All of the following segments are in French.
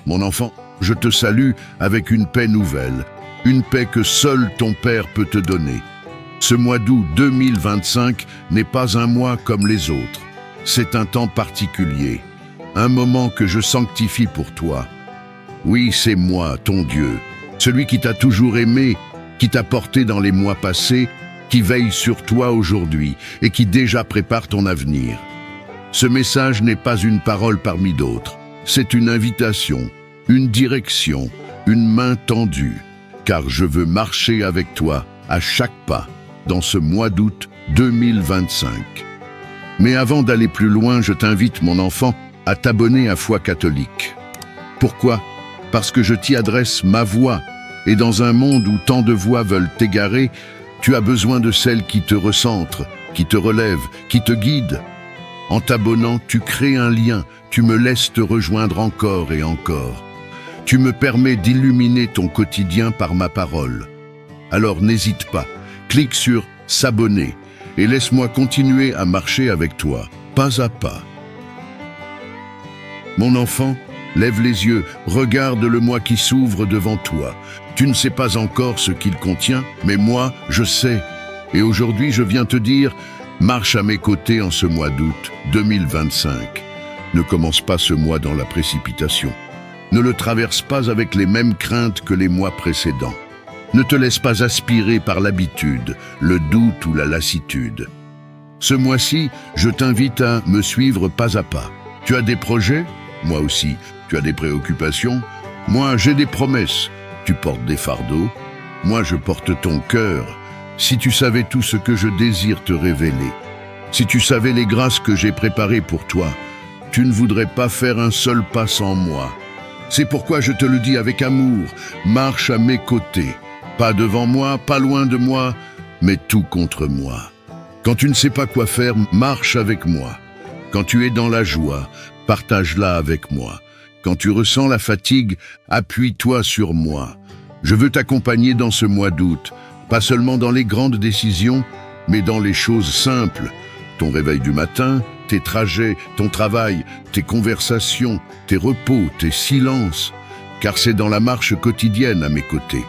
Mon enfant, je te salue avec une paix nouvelle, une paix que seul ton Père peut te donner. Ce mois d'août 2025 n'est pas un mois comme les autres. C'est un temps particulier, un moment que je sanctifie pour toi. Oui, c'est moi, ton Dieu, celui qui t'a toujours aimé, qui t'a porté dans les mois passés, qui veille sur toi aujourd'hui et qui déjà prépare ton avenir. Ce message n'est pas une parole parmi d'autres, c'est une invitation, une direction, une main tendue, car je veux marcher avec toi à chaque pas dans ce mois d'août 2025. Mais avant d'aller plus loin, je t'invite, mon enfant, à t'abonner à Foi catholique. Pourquoi ? Parce que je t'y adresse ma voix, et dans un monde où tant de voix veulent t'égarer, tu as besoin de celle qui te recentre, qui te relève, qui te guide. En t'abonnant, tu crées un lien, tu me laisses te rejoindre encore et encore. Tu me permets d'illuminer ton quotidien par ma parole. Alors n'hésite pas, clique sur « S'abonner » et laisse-moi continuer à marcher avec toi, pas à pas. Mon enfant, lève les yeux, regarde le mois qui s'ouvre devant toi. Tu ne sais pas encore ce qu'il contient, mais moi, je sais. Et aujourd'hui, je viens te dire, marche à mes côtés en ce mois d'août 2025. Ne commence pas ce mois dans la précipitation. Ne le traverse pas avec les mêmes craintes que les mois précédents. Ne te laisse pas aspirer par l'habitude, le doute ou la lassitude. Ce mois-ci, je t'invite à me suivre pas à pas. Tu as des projets ? Moi aussi. Tu as des préoccupations ? Moi, j'ai des promesses. Tu portes des fardeaux ? Moi, je porte ton cœur. Si tu savais tout ce que je désire te révéler, si tu savais les grâces que j'ai préparées pour toi, tu ne voudrais pas faire un seul pas sans moi. C'est pourquoi je te le dis avec amour, marche à mes côtés. Pas devant moi, pas loin de moi, mais tout contre moi. Quand tu ne sais pas quoi faire, marche avec moi. Quand tu es dans la joie, partage-la avec moi. Quand tu ressens la fatigue, appuie-toi sur moi. Je veux t'accompagner dans ce mois d'août, pas seulement dans les grandes décisions, mais dans les choses simples. Ton réveil du matin, tes trajets, ton travail, tes conversations, tes repos, tes silences. Car c'est dans la marche quotidienne à mes côtés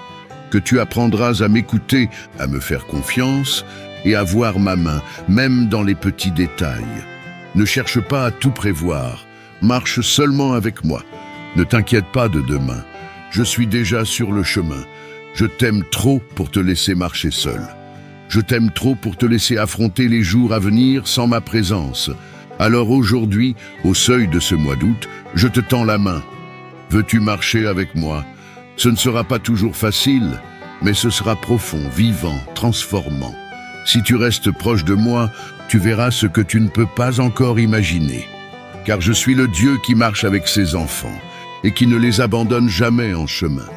que tu apprendras à m'écouter, à me faire confiance et à voir ma main, même dans les petits détails. Ne cherche pas à tout prévoir, marche seulement avec moi. Ne t'inquiète pas de demain, je suis déjà sur le chemin. Je t'aime trop pour te laisser marcher seul. Je t'aime trop pour te laisser affronter les jours à venir sans ma présence. Alors aujourd'hui, au seuil de ce mois d'août, je te tends la main. Veux-tu marcher avec moi ? Ce ne sera pas toujours facile, mais ce sera profond, vivant, transformant. Si tu restes proche de moi, tu verras ce que tu ne peux pas encore imaginer. Car je suis le Dieu qui marche avec ses enfants et qui ne les abandonne jamais en chemin.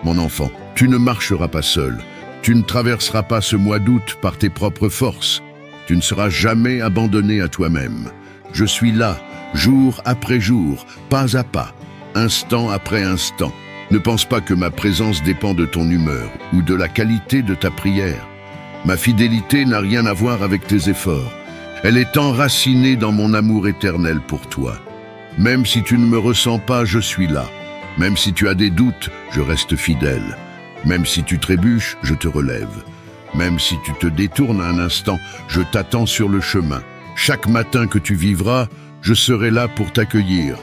Mon enfant, tu ne marcheras pas seul. Tu ne traverseras pas ce mois d'août par tes propres forces. Tu ne seras jamais abandonné à toi-même. Je suis là, jour après jour, pas à pas, instant après instant. Ne pense pas que ma présence dépend de ton humeur ou de la qualité de ta prière. Ma fidélité n'a rien à voir avec tes efforts. Elle est enracinée dans mon amour éternel pour toi. Même si tu ne me ressens pas, je suis là. Même si tu as des doutes, je reste fidèle. Même si tu trébuches, je te relève. Même si tu te détournes un instant, je t'attends sur le chemin. Chaque matin que tu vivras, je serai là pour t'accueillir.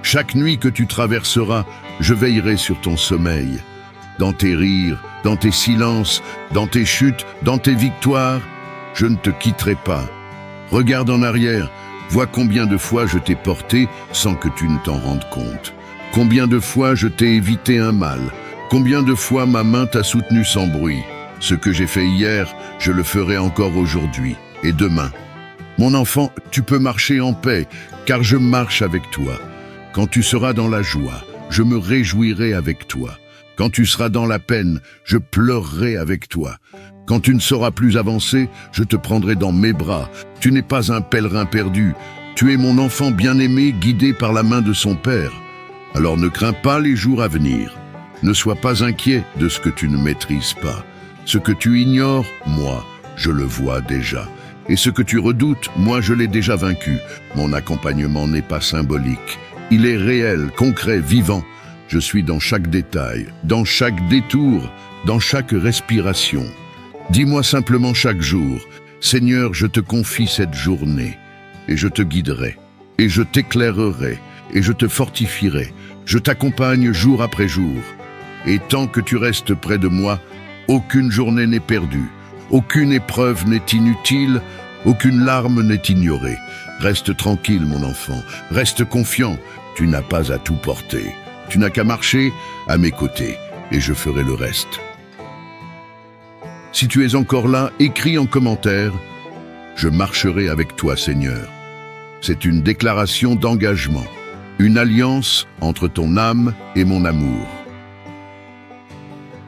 Chaque nuit que tu traverseras, je veillerai sur ton sommeil. Dans tes rires, dans tes silences, dans tes chutes, dans tes victoires, je ne te quitterai pas. Regarde en arrière, vois combien de fois je t'ai porté sans que tu ne t'en rendes compte. Combien de fois je t'ai évité un mal. Combien de fois ma main t'a soutenu sans bruit. Ce que j'ai fait hier, je le ferai encore aujourd'hui et demain. Mon enfant, tu peux marcher en paix, car je marche avec toi. Quand tu seras dans la joie, je me réjouirai avec toi. Quand tu seras dans la peine, je pleurerai avec toi. Quand tu ne sauras plus avancer, je te prendrai dans mes bras. Tu n'es pas un pèlerin perdu. Tu es mon enfant bien-aimé, guidé par la main de son Père. Alors ne crains pas les jours à venir. Ne sois pas inquiet de ce que tu ne maîtrises pas. Ce que tu ignores, moi, je le vois déjà. Et ce que tu redoutes, moi, je l'ai déjà vaincu. Mon accompagnement n'est pas symbolique. Il est réel, concret, vivant. Je suis dans chaque détail, dans chaque détour, dans chaque respiration. Dis-moi simplement chaque jour, Seigneur, je te confie cette journée, et je te guiderai, et je t'éclairerai, et je te fortifierai. Je t'accompagne jour après jour. Et tant que tu restes près de moi, aucune journée n'est perdue, aucune épreuve n'est inutile, aucune larme n'est ignorée. Reste tranquille, mon enfant, reste confiant, tu n'as pas à tout porter. Tu n'as qu'à marcher à mes côtés, et je ferai le reste. Si tu es encore là, écris en commentaire « Je marcherai avec toi, Seigneur ». C'est une déclaration d'engagement, une alliance entre ton âme et mon amour.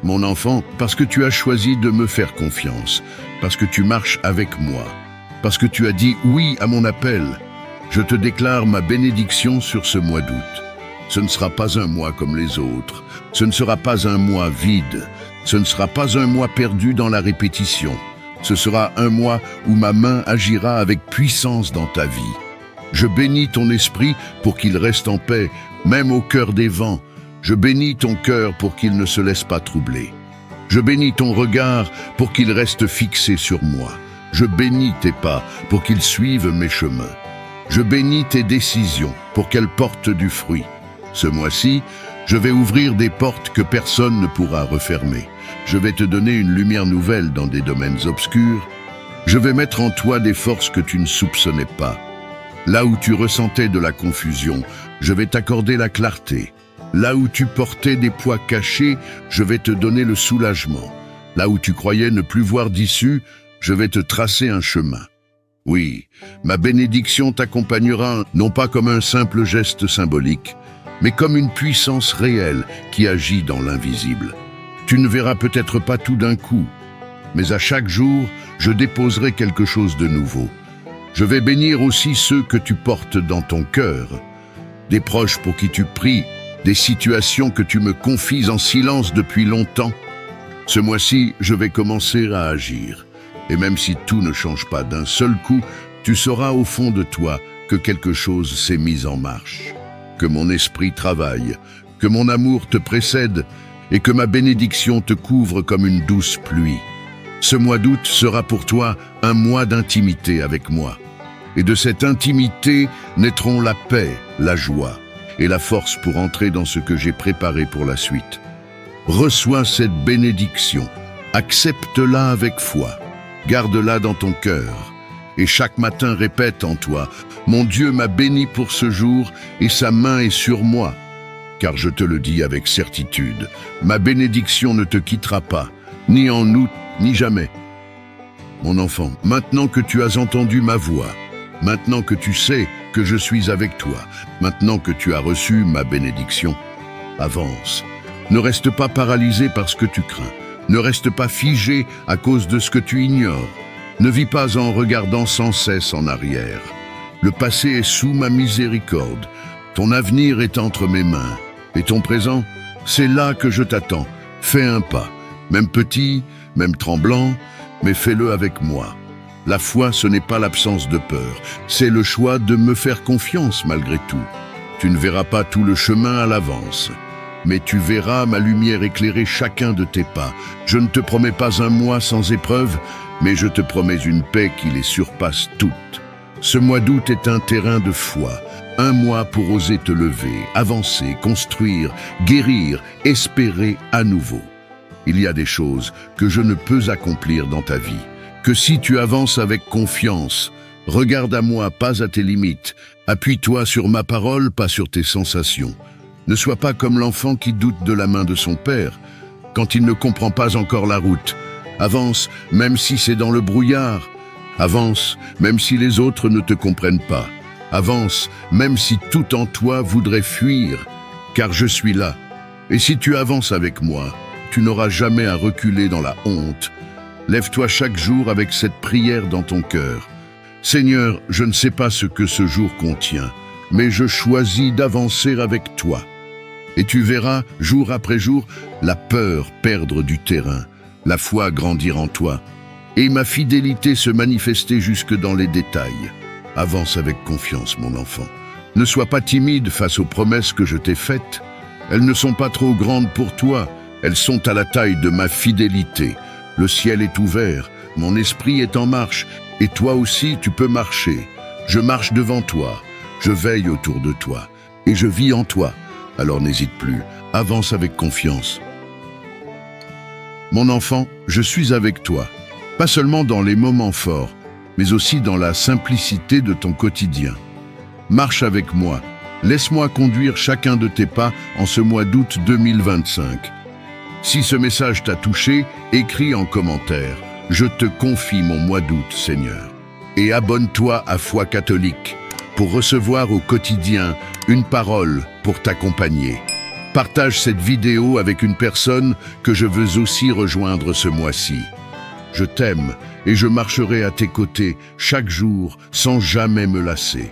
Mon enfant, parce que tu as choisi de me faire confiance, parce que tu marches avec moi, parce que tu as dit oui à mon appel, je te déclare ma bénédiction sur ce mois d'août. Ce ne sera pas un mois comme les autres, ce ne sera pas un mois vide, ce ne sera pas un mois perdu dans la répétition. Ce sera un mois où ma main agira avec puissance dans ta vie. Je bénis ton esprit pour qu'il reste en paix, même au cœur des vents. Je bénis ton cœur pour qu'il ne se laisse pas troubler. Je bénis ton regard pour qu'il reste fixé sur moi. Je bénis tes pas pour qu'ils suivent mes chemins. Je bénis tes décisions pour qu'elles portent du fruit. Ce mois-ci, je vais ouvrir des portes que personne ne pourra refermer. Je vais te donner une lumière nouvelle dans des domaines obscurs. Je vais mettre en toi des forces que tu ne soupçonnais pas. Là où tu ressentais de la confusion, je vais t'accorder la clarté. Là où tu portais des poids cachés, je vais te donner le soulagement. Là où tu croyais ne plus voir d'issue, je vais te tracer un chemin. Oui, ma bénédiction t'accompagnera non pas comme un simple geste symbolique, mais comme une puissance réelle qui agit dans l'invisible. Tu ne verras peut-être pas tout d'un coup, mais à chaque jour, je déposerai quelque chose de nouveau. Je vais bénir aussi ceux que tu portes dans ton cœur, des proches pour qui tu pries, des situations que tu me confies en silence depuis longtemps. Ce mois-ci, je vais commencer à agir. Et même si tout ne change pas d'un seul coup, tu sauras au fond de toi que quelque chose s'est mis en marche. Que mon esprit travaille, que mon amour te précède et que ma bénédiction te couvre comme une douce pluie. Ce mois d'août sera pour toi un mois d'intimité avec moi. Et de cette intimité naîtront la paix, la joie et la force pour entrer dans ce que j'ai préparé pour la suite. Reçois cette bénédiction, accepte-la avec foi, garde-la dans ton cœur et chaque matin répète en toi « Mon Dieu m'a béni pour ce jour et sa main est sur moi ». Car je te le dis avec certitude, ma bénédiction ne te quittera pas, ni en août, ni jamais. Mon enfant, maintenant que tu as entendu ma voix, maintenant que tu sais que je suis avec toi, maintenant que tu as reçu ma bénédiction, avance. Ne reste pas paralysé par ce que tu crains, ne reste pas figé à cause de ce que tu ignores. Ne vis pas en regardant sans cesse en arrière. Le passé est sous ma miséricorde, ton avenir est entre mes mains. Et ton présent, c'est là que je t'attends. Fais un pas, même petit, même tremblant, mais fais-le avec moi. La foi, ce n'est pas l'absence de peur, c'est le choix de me faire confiance malgré tout. Tu ne verras pas tout le chemin à l'avance, mais tu verras ma lumière éclairer chacun de tes pas. Je ne te promets pas un mois sans épreuve, mais je te promets une paix qui les surpasse toutes. Ce mois d'août est un terrain de foi. Un mois pour oser te lever, avancer, construire, guérir, espérer à nouveau. Il y a des choses que je ne peux accomplir dans ta vie, que si tu avances avec confiance, regarde à moi, pas à tes limites, appuie-toi sur ma parole, pas sur tes sensations. Ne sois pas comme l'enfant qui doute de la main de son père, quand il ne comprend pas encore la route. Avance, même si c'est dans le brouillard. Avance, même si les autres ne te comprennent pas. Avance, même si tout en toi voudrait fuir, car je suis là. Et si tu avances avec moi, tu n'auras jamais à reculer dans la honte. Lève-toi chaque jour avec cette prière dans ton cœur. Seigneur, je ne sais pas ce que ce jour contient, mais je choisis d'avancer avec toi. Et tu verras, jour après jour, la peur perdre du terrain, la foi grandir en toi, et ma fidélité se manifester jusque dans les détails. Avance avec confiance, mon enfant. Ne sois pas timide face aux promesses que je t'ai faites. Elles ne sont pas trop grandes pour toi, elles sont à la taille de ma fidélité. Le ciel est ouvert, mon esprit est en marche, et toi aussi tu peux marcher. Je marche devant toi, je veille autour de toi, et je vis en toi. Alors n'hésite plus, avance avec confiance. Mon enfant, je suis avec toi, pas seulement dans les moments forts, mais aussi dans la simplicité de ton quotidien. Marche avec moi, laisse-moi conduire chacun de tes pas en ce mois d'août 2025. Si ce message t'a touché, écris en commentaire « Je te confie mon mois d'août, Seigneur ». Et abonne-toi à Foi catholique pour recevoir au quotidien une parole pour t'accompagner. Partage cette vidéo avec une personne que je veux aussi rejoindre ce mois-ci. Je t'aime et je marcherai à tes côtés chaque jour sans jamais me lasser.